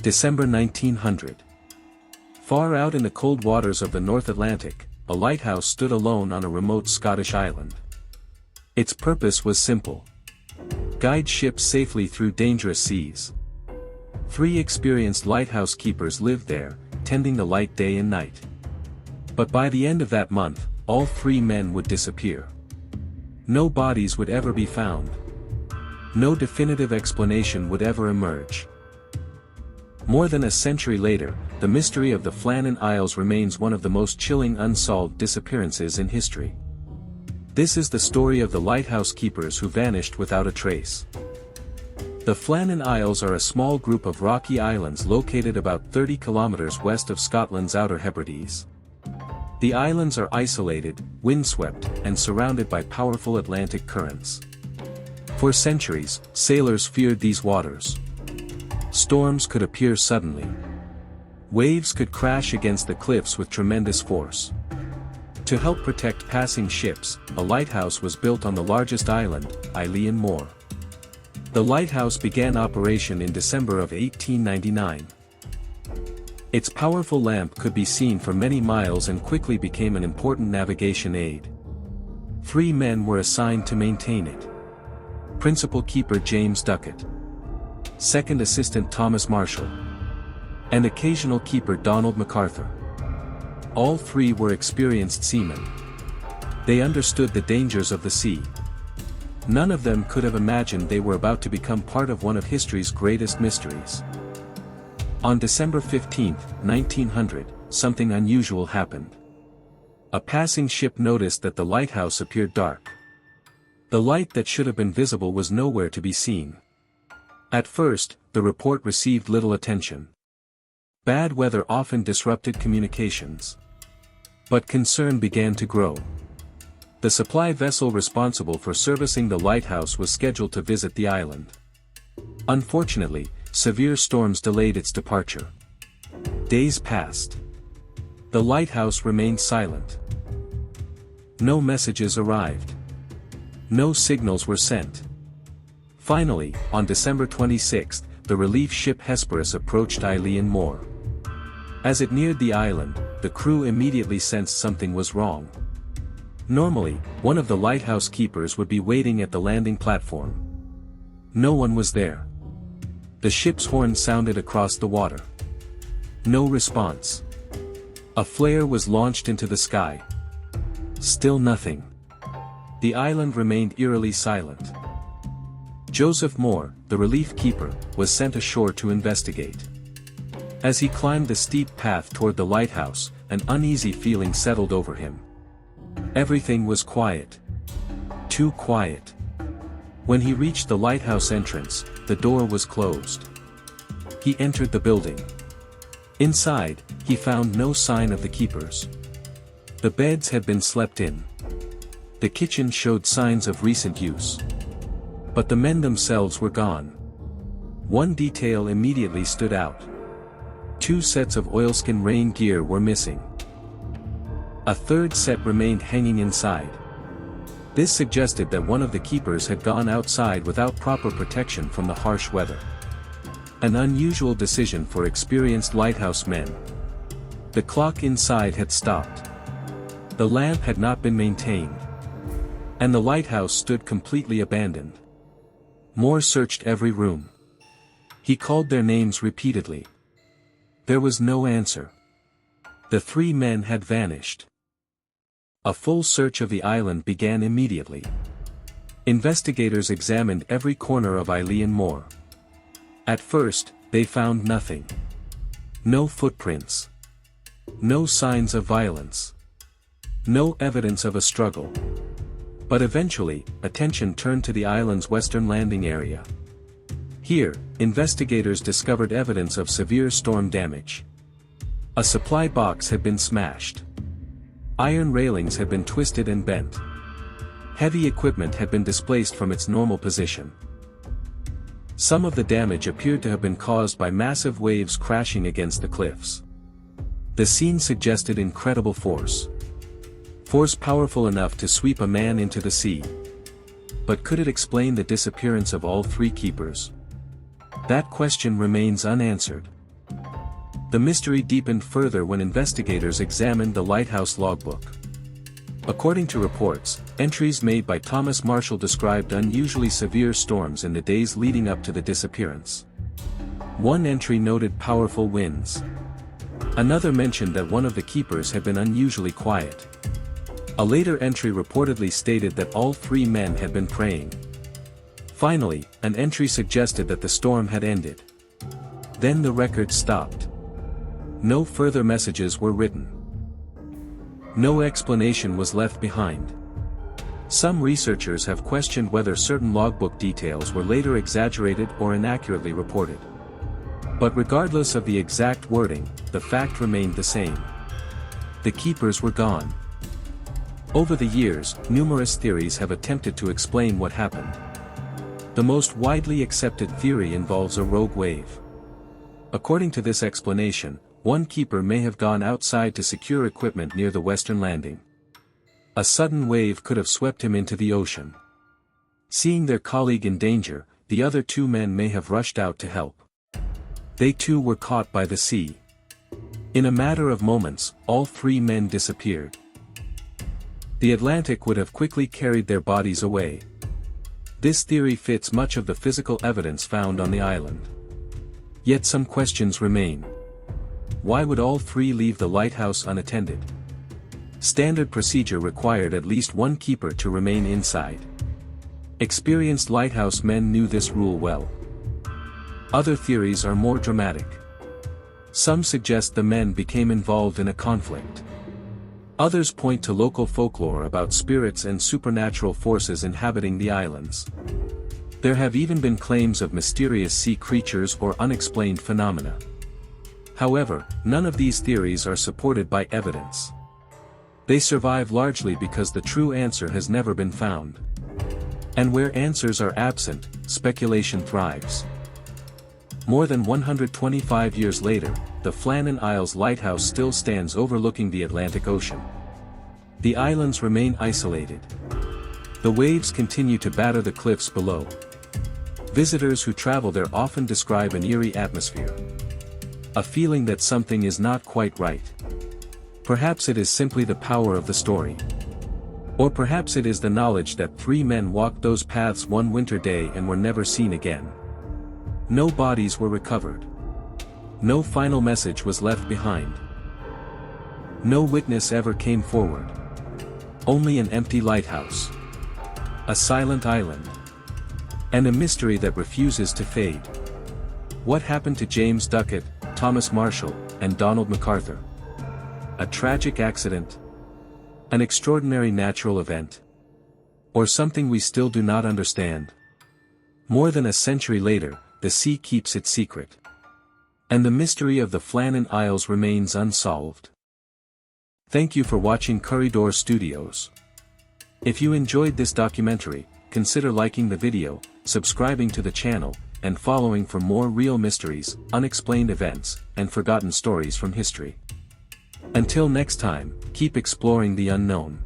December 1900. Far out in the cold waters of the North Atlantic, a lighthouse stood alone on a remote Scottish island. Its purpose was simple: guide ships safely through dangerous seas. 3 experienced lighthouse keepers lived there, tending the light day and night. But by the end of that month, all 3 men would disappear. No bodies would ever be found. No definitive explanation would ever emerge. More than a century later, the mystery of the Flannan Isles remains one of the most chilling unsolved disappearances in history. This is the story of the lighthouse keepers who vanished without a trace. The Flannan Isles are a small group of rocky islands located about 30 kilometers west of Scotland's Outer Hebrides. The islands are isolated, windswept, and surrounded by powerful Atlantic currents. For centuries, sailors feared these waters. Storms could appear suddenly. Waves could crash against the cliffs with tremendous force. To help protect passing ships, a lighthouse was built on the largest island, Eilean Mor. The lighthouse began operation in December of 1899. Its powerful lamp could be seen for many miles and quickly became an important navigation aid. 3 men were assigned to maintain it. Principal Keeper James Duckett, Second Assistant Thomas Marshall, and Occasional Keeper Donald MacArthur. All 3 were experienced seamen. They understood the dangers of the sea. None of them could have imagined they were about to become part of one of history's greatest mysteries. On December 15, 1900, something unusual happened. A passing ship noticed that the lighthouse appeared dark. The light that should have been visible was nowhere to be seen. At first, the report received little attention. Bad weather often disrupted communications. But concern began to grow. The supply vessel responsible for servicing the lighthouse was scheduled to visit the island. Unfortunately, severe storms delayed its departure. Days passed. The lighthouse remained silent. No messages arrived. No signals were sent. Finally, on December 26, the relief ship Hesperus approached Eilean Mor. As it neared the island, the crew immediately sensed something was wrong. Normally, one of the lighthouse keepers would be waiting at the landing platform. No one was there. The ship's horn sounded across the water. No response. A flare was launched into the sky. Still nothing. The island remained eerily silent. Joseph Moore, the relief keeper, was sent ashore to investigate. As he climbed the steep path toward the lighthouse, an uneasy feeling settled over him. Everything was quiet. Too quiet. When he reached the lighthouse entrance, the door was closed. He entered the building. Inside, he found no sign of the keepers. The beds had been slept in. The kitchen showed signs of recent use. But the men themselves were gone. One detail immediately stood out. 2 sets of oilskin rain gear were missing. A 3rd set remained hanging inside. This suggested that one of the keepers had gone outside without proper protection from the harsh weather. An unusual decision for experienced lighthouse men. The clock inside had stopped. The lamp had not been maintained. And the lighthouse stood completely abandoned. Moore searched every room. He called their names repeatedly. There was no answer. The 3 men had vanished. A full search of the island began immediately. Investigators examined every corner of Eilean Mor. At first, they found nothing. No footprints. No signs of violence. No evidence of a struggle. But eventually, attention turned to the island's western landing area. Here, investigators discovered evidence of severe storm damage. A supply box had been smashed. Iron railings had been twisted and bent. Heavy equipment had been displaced from its normal position. Some of the damage appeared to have been caused by massive waves crashing against the cliffs. The scene suggested incredible force. Force powerful enough to sweep a man into the sea. But could it explain the disappearance of all 3 keepers? That question remains unanswered. The mystery deepened further when investigators examined the lighthouse logbook. According to reports, entries made by Thomas Marshall described unusually severe storms in the days leading up to the disappearance. One entry noted powerful winds. Another mentioned that one of the keepers had been unusually quiet. A later entry reportedly stated that all three men had been praying. Finally, an entry suggested that the storm had ended. Then the record stopped. No further messages were written. No explanation was left behind. Some researchers have questioned whether certain logbook details were later exaggerated or inaccurately reported. But regardless of the exact wording, the fact remained the same. The keepers were gone. Over the years, numerous theories have attempted to explain what happened. The most widely accepted theory involves a rogue wave. According to this explanation, one keeper may have gone outside to secure equipment near the western landing. A sudden wave could have swept him into the ocean. Seeing their colleague in danger, the other two men may have rushed out to help. They too were caught by the sea. In a matter of moments, all three men disappeared. The Atlantic would have quickly carried their bodies away. This theory fits much of the physical evidence found on the island. Yet some questions remain. Why would all three leave the lighthouse unattended? Standard procedure required at least one keeper to remain inside. Experienced lighthouse men knew this rule well. Other theories are more dramatic. Some suggest the men became involved in a conflict. Others point to local folklore about spirits and supernatural forces inhabiting the islands. There have even been claims of mysterious sea creatures or unexplained phenomena. However, none of these theories are supported by evidence. They survive largely because the true answer has never been found. And where answers are absent, speculation thrives. More than 125 years later, the Flannan Isles lighthouse still stands overlooking the Atlantic Ocean. The islands remain isolated. The waves continue to batter the cliffs below. Visitors who travel there often describe an eerie atmosphere. A feeling that something is not quite right. Perhaps it is simply the power of the story. Or perhaps it is the knowledge that three men walked those paths one winter day and were never seen again. No bodies were recovered. No final message was left behind. No witness ever came forward. Only an empty lighthouse. A silent island. And a mystery that refuses to fade. What happened to James Duckett, Thomas Marshall, and Donald MacArthur? A tragic accident? An extraordinary natural event? Or something we still do not understand? More than a century later, the sea keeps its secret. And the mystery of the Flannan Isles remains unsolved. Thank you for watching CuriDoor Studios. If you enjoyed this documentary, consider liking the video, subscribing to the channel, and following for more real mysteries, unexplained events, and forgotten stories from history. Until next time, keep exploring the unknown.